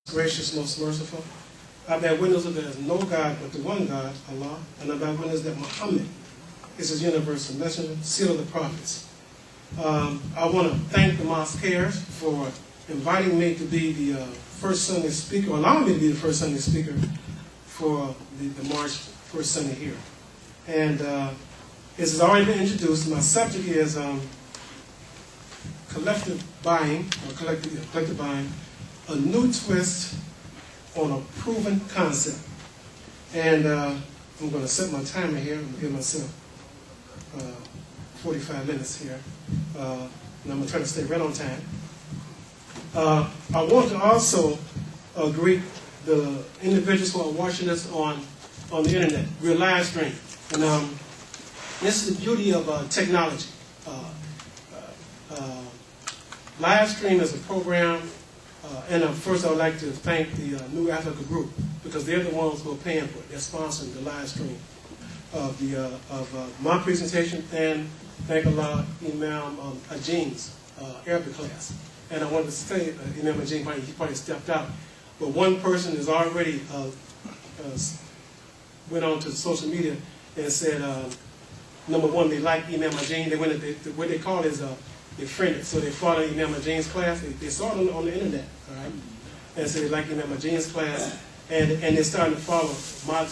Gracious, most merciful. I bear witness that there is no God but the one God, Allah, and I bear witness that Muhammad is his universal messenger, seal of the prophets. I want to thank the Mosqueers for inviting me to be the first Sunday speaker, or allowing me to be the first Sunday speaker for the March first Sunday here. And as has already been introduced, my subject is collective buying, or collective buying, a new twist on a proven concept. And I'm going to set my timer here. I'm going to give myself 45 minutes here. And I'm going to try to stay right on time. I want to also greet the individuals who are watching us on the internet. We're live stream. And this is the beauty of technology. Live stream is a program. And first, I would like to thank the New Africa Group, because they're the ones who are paying for it. They're sponsoring the live stream of my presentation, and thank Allah, Imam Ajeen's Arabic class. And I wanted to say, Imam Ajeen, he probably stepped out, but one person has already went on to social media and said, number one, they like Imam Ajeen. They went what they call is they friended, so they follow Imam Ajeen's class. They saw it on the internet, all right? And so they like Imam Ajeen's class, and they're starting to follow my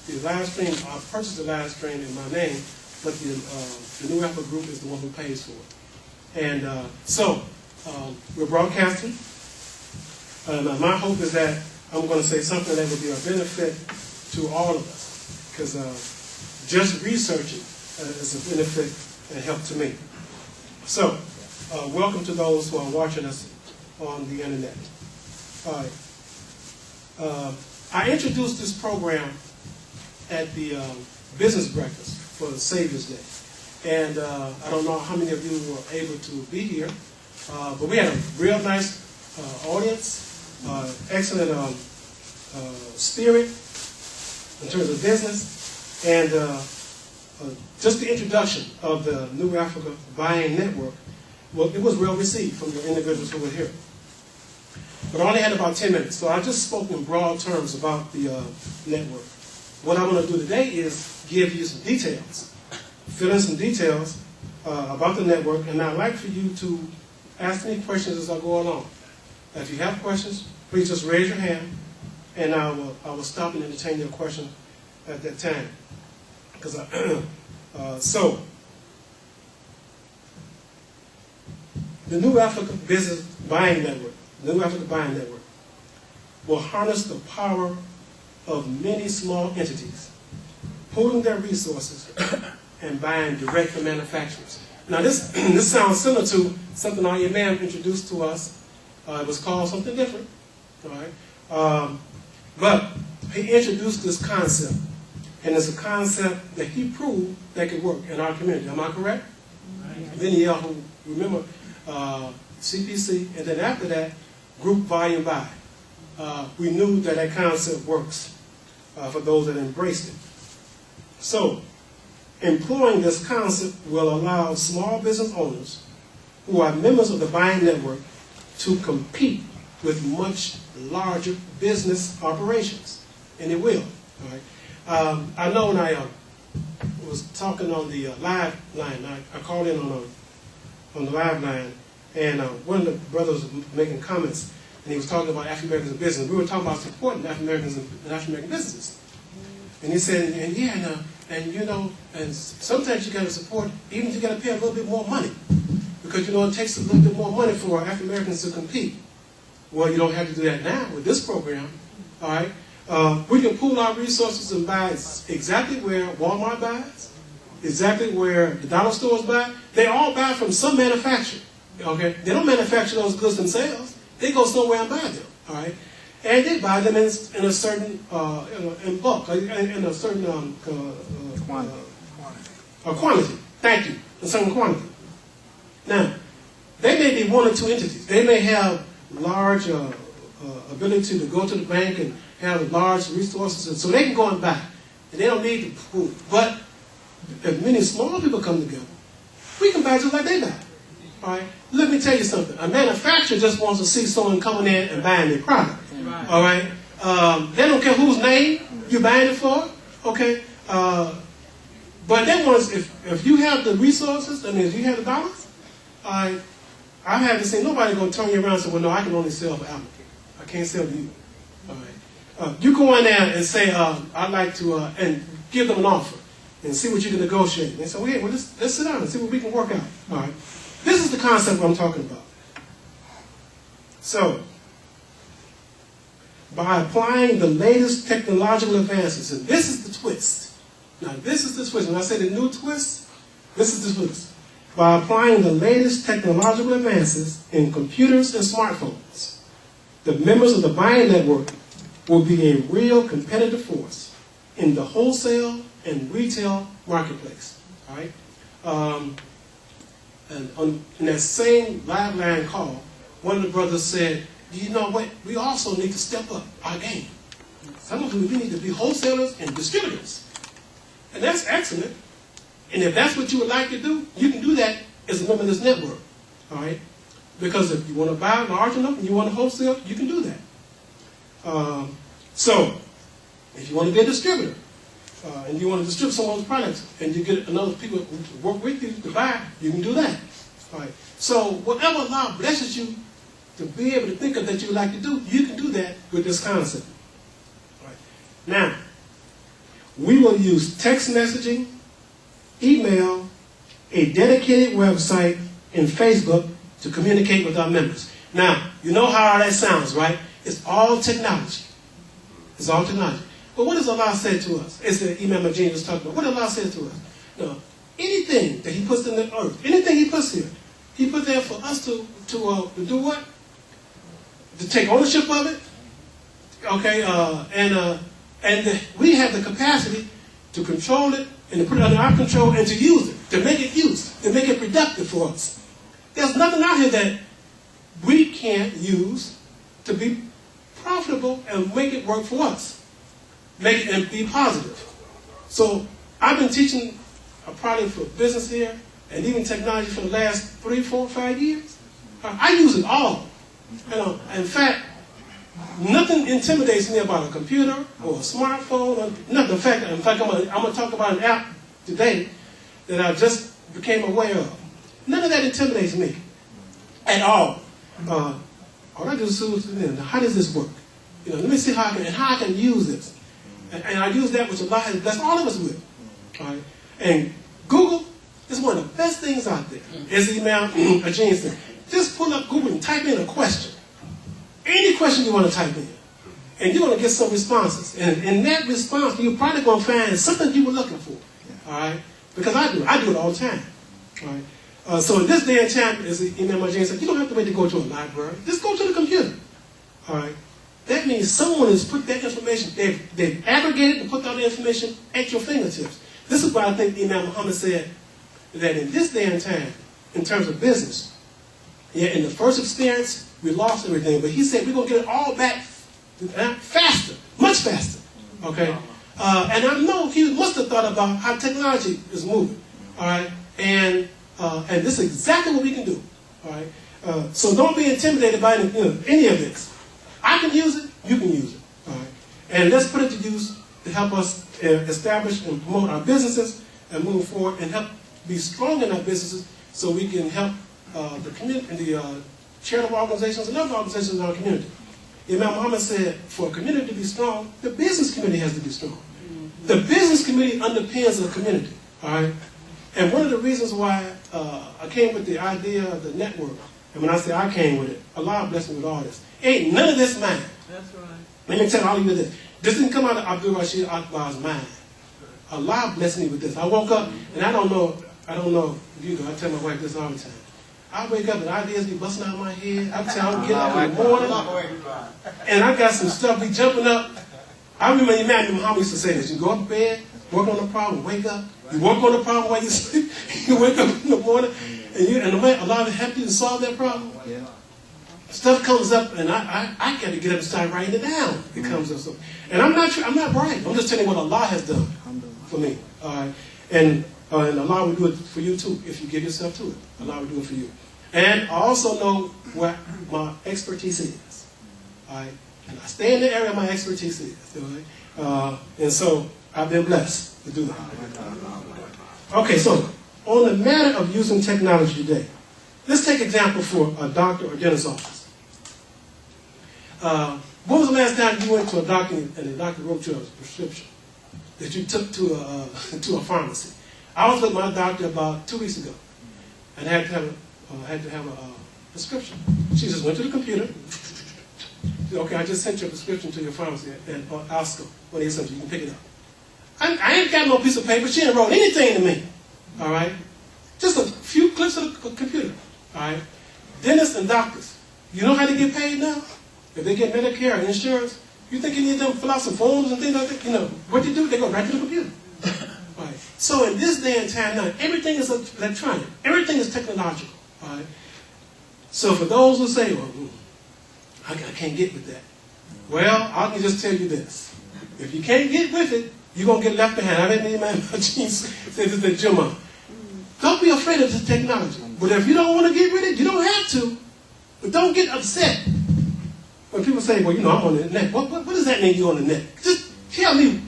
the live stream. I purchased the live stream in my name, but the New Africa Group is the one who pays for it. And so we're broadcasting. My hope is that I'm going to say something that will be a benefit to all of us, because just researching is a benefit and help to me. So, welcome to those who are watching us on the internet. All right. I introduced this program at the business breakfast for the Savior's Day. And I don't know how many of you were able to be here, but we had a real nice audience, excellent spirit in terms of business, and just the introduction of the New Africa Buying Network, well, it was well received from the individuals who were here. But I only had about 10 minutes, so I just spoke in broad terms about the network. What I want to do today is give you some details, fill in some details about the network, and I'd like for you to ask me questions as I go along. If you have questions, please just raise your hand, and I will stop and entertain your question at that time. So, the New Africa Business Buying Network, the New Africa Buying Network, will harness the power of many small entities, pooling their resources and buying direct from manufacturers. Now, this sounds similar to something our Imam introduced to us. It was called something different, all right? But he introduced this concept. And it's a concept that he proved that could work in our community. Am I correct? Right. Then who remember CPC, and then after that, group volume buy. We knew that that concept works for those that embraced it. So, employing this concept will allow small business owners who are members of the buying network to compete with much larger business operations. And it will. All right? I know when I was talking on the live line, I called in on the live line, and one of the brothers was making comments, and he was talking about African Americans in business. We were talking about supporting African Americans and African American businesses. And he said, and sometimes you got to support, even if you got to pay a little bit more money, because it takes a little bit more money for African Americans to compete. Well, you don't have to do that now with this program, all right? We can pool our resources and buy exactly where Walmart buys, exactly where the dollar stores buy. They all buy from some manufacturer. Okay, they don't manufacture those goods themselves. They go somewhere and buy them. All right, and they buy them in a certain in bulk, in a certain quantity. Thank you, a certain quantity. Now, they may be one or two entities. They may have large ability to go to the bank and have large resources, and so they can go and buy. And they don't need to pool. But if many small people come together, we can buy just like they buy. All right? Let me tell you something. A manufacturer just wants to see someone coming in and buying their product. Right. All right? They don't care whose name you're buying it for. Okay? But they want, if you have the resources, I mean, if you have the dollars, I haven't seen nobody going to turn you around and say, well, no, I can only sell for Apple. I can't sell to you. All right? You go in there and say, I'd like to, and give them an offer and see what you can negotiate. And they say, well, yeah, well, let's sit down and see what we can work out. All right? This is the concept I'm talking about. So, by applying the latest technological advances, and this is the twist. Now, this is the twist. When I say the new twist, this is the twist. By applying the latest technological advances in computers and smartphones, the members of the buying network will be a real competitive force in the wholesale and retail marketplace. All right? And in that same live line call, one of the brothers said, you know what, we also need to step up our game. Some of us, we need to be wholesalers and distributors. And that's excellent. And if that's what you would like to do, you can do that as a member of this network. All right? Because if you want to buy large enough and you want to wholesale, you can do that. So, if you want to be a distributor, and you want to distribute someone's products, and you get another people to work with you to buy, you can do that. All right. So whatever Allah blesses you to be able to think of that you would like to do, you can do that with this concept. All right. Now, we will use text messaging, email, a dedicated website, and Facebook to communicate with our members. Now, you know how that sounds, right? It's all technology. It's all technology. But what does Allah say to us? It's the Imam Majid was talking about. What does Allah say to us? No, anything that He puts in the earth, anything He puts here, He put there for us to do what? To take ownership of it. Okay, and we have the capacity to control it and to put it under our control and to use it, to make it used, to make it productive for us. There's nothing out here that we can't use to be profitable and make it work for us. Make it and be positive. So I've been teaching probably for business here and even technology for the last 3, 4, 5 years. I use it all. You know, in fact, nothing intimidates me about a computer or a smartphone or nothing. In fact, I'm going to talk about an app today that I just became aware of. None of that intimidates me at all. All I do is, how does this work? You know, let me see how I can use this. And I use that which Allah has blessed all of us with. All right? And Google is one of the best ththings out there. As Imam Ajin said, just pull up Google and type in a question. Any question you want to type in. And you're going to get some responses. And in that response, you're probably going to find something you were looking for. All right? Because I do it all the time. All right? So in this day and time, as Imam Ajin said, you don't have to wait to go to a library. Just go to the computer. All right? That means someone has put that information, they've aggregated and put all the information at your fingertips. This is why I think Imam Muhammad said that in this day and time, in terms of business, yeah, in the first experience, we lost everything. But he said we're going to get it all back faster, much faster. Okay? And I know he must have thought about how technology is moving. All right? And this is exactly what we can do. All right? So don't be intimidated by any of this. I can use it, you can use it. All right? And let's put it to use to help us establish and promote our businesses and move forward and help be strong in our businesses so we can help the community and the charitable organizations and other organizations in our community. Imam Muhammad said, for a community to be strong, the business community has to be strong. The business community underpins the community. All right? And one of the reasons why I came with the idea of the network, and when I say I came with it, Allah blessed me with all this. Ain't none of this mine. That's right. Let me tell all of you this. This didn't come out of Abdul Rashid Akbar's mind. Allah blessed me with this. I woke up, and I don't know if you know, I tell my wife this all the time. I wake up and ideas be busting out of my head. I tell her, I get up in the morning, and I got some stuff be jumping up. I remember Imam Muhammad used to say this. You go up to bed, work on the problem, wake up. You work on the problem while you sleep. You wake up in the morning, and Allah will help you to solve that problem. Yeah. Stuff comes up, and I got to get up and start writing it down. It comes up, and I'm not bright. I'm just telling you what Allah has done for me. All right, and Allah will do it for you too if you give yourself to it. Allah will do it for you. And I also know what my expertise is. All right? And I stay in the area my expertise is. All right? And so I've been blessed to do that. Okay, so on the matter of using technology today, let's take example for a doctor or dentist's office. When was the last time you went to a doctor and the doctor wrote you a prescription that you took to a pharmacy? I was with my doctor about 2 weeks ago, and I had to have a prescription. She just went to the computer. She said, okay, I just sent your prescription to your pharmacy at Osco. What is it? You can pick it up. I ain't got no piece of paper. She didn't wrote anything to me. All right, just a few clicks of the computer. All right, dentists and doctors. You know how they get paid now? If they get Medicare and insurance, you think you need them to fill out some forms and things like that? You know, what they do, they go right to the computer. Right. So in this day and time now, everything is electronic. Everything is technological. Right? So for those who say, well, I can't get with that. Well, I can just tell you this. If you can't get with it, you're going to get left behind. I didn't my jeans said this to Juma. Don't be afraid of this technology. But if you don't want to get rid of it, you don't have to. But don't get upset. When people say, well, you know, I'm on the net. What does that mean you're on the net? Just tell me,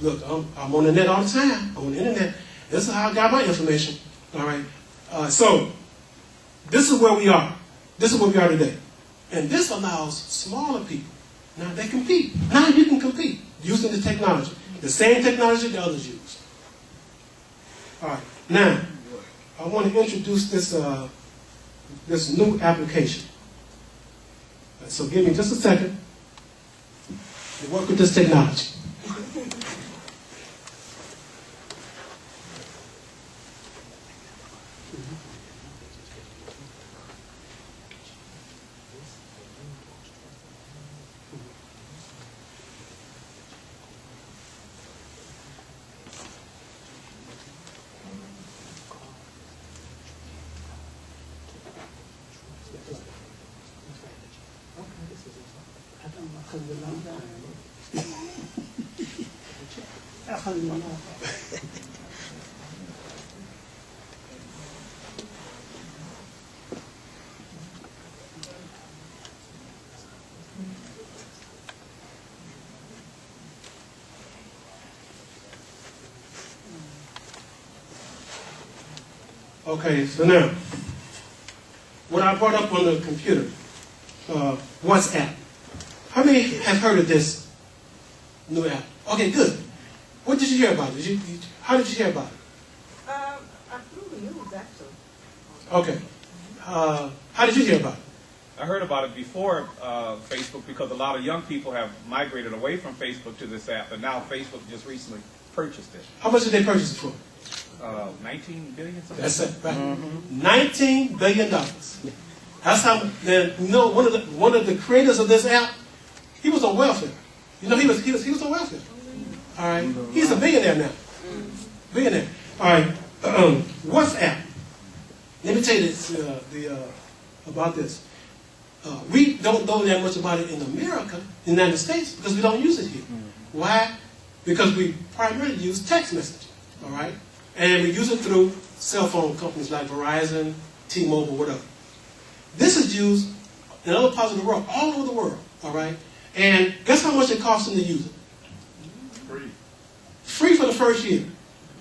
look, I'm on the net all the time. I'm on the internet. This is how I got my information. All right. So this is where we are. This is where we are today. And this allows smaller people. Now they compete. Now you can compete using the technology. The same technology the others use. All right. Now, I want to introduce this new application. So give me just a second to work with this technology. Okay, so now, what I brought up on the computer, WhatsApp. How many have heard of this new app? Okay, good. What did you hear about it? How did you hear about it? Through the news, actually. Okay. How did you hear about it? I heard about it before Facebook because a lot of young people have migrated away from Facebook to this app, and now Facebook just recently purchased it. How much did they purchase it for? 19 billion. That's it, right? $19 billion. That's how. Then you know one of the creators of this app, he was on welfare. You know he was on welfare. All right, he's a billionaire now. Billionaire. All right. WhatsApp. Let me tell you this about this. We don't know that much about it in America, the United States, because we don't use it here. Why? Because we primarily use text messaging. All right. And we use it through cell phone companies like Verizon, T-Mobile, whatever. This is used in other parts of the world, all over the world, all right? And guess how much it costs them to use it? Free. Free for the first year.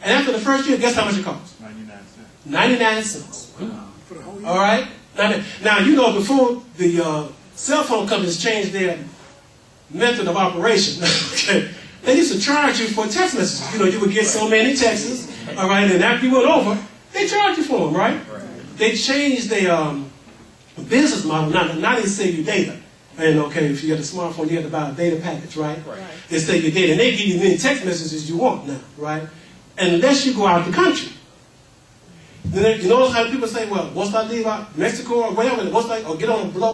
And after the first year, guess how much it costs? 99 cents. 99 cents. All right? Now, you know, before the cell phone companies changed their method of operation, okay, they used to charge you for text messages. You know, you would get so many texts, all right, and after you went over, they charge you for them, right? They changed their business model. Now they save you data. And, okay, if you get a smartphone, you have to buy a data package, right? They save you data. And they give you as many text messages as you want now, right? Unless you go out the country. Then you notice how people say, well, once I leave out Mexico or whatever, once I or get on a blow.